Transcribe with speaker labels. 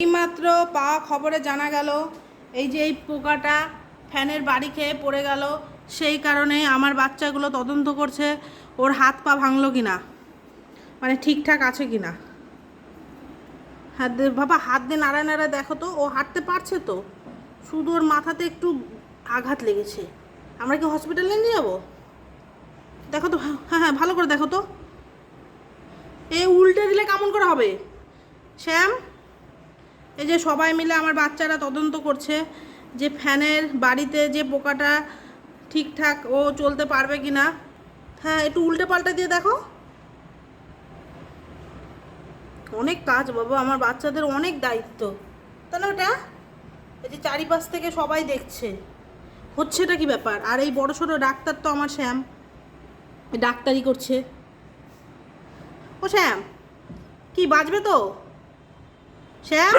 Speaker 1: এইমাত্র পাওয়া খবরে জানা গেল এই যে এই পোকাটা ফ্যানের বাড়ি খেয়ে পড়ে গেল, সেই কারণে আমার বাচ্চাগুলো তদন্ত করছে ওর হাত পা ভাঙলো কিনা, মানে ঠিকঠাক আছে কিনা। হাত দিয়ে বাবা, হাত দিয়ে নাড়া নাড়া দেখো তো, ও হাঁটতে পারছে তো, শুধু ওর মাথাতে একটু আঘাত লেগেছে। আমরা কি হসপিটালে নিয়ে যাবো? দেখো তো, হ্যাঁ হ্যাঁ ভালো করে দেখো তো। এ উল্টে দিলে কেমন করে হবে শ্যাম? এই যে সবাই মিলে আমার বাচ্চারা তদন্ত করছে যে ফ্যানের বাড়িতে যে পোকাটা ঠিকঠাক ও চলতে পারবে কি না। হ্যাঁ, একটু উল্টে পাল্টে দিয়ে দেখো। অনেক কাজ বাবা, আমার বাচ্চাদের অনেক দায়িত্ব, তাই না? ওটা এই যে চারিপাশ থেকে সবাই দেখছে হচ্ছেটা কি ব্যাপার। আর এই বড় ছোটো ডাক্তার তো আমার শ্যাম, ডাক্তারি করছে। ও শ্যাম, কি বাজবে তো শ্যাম?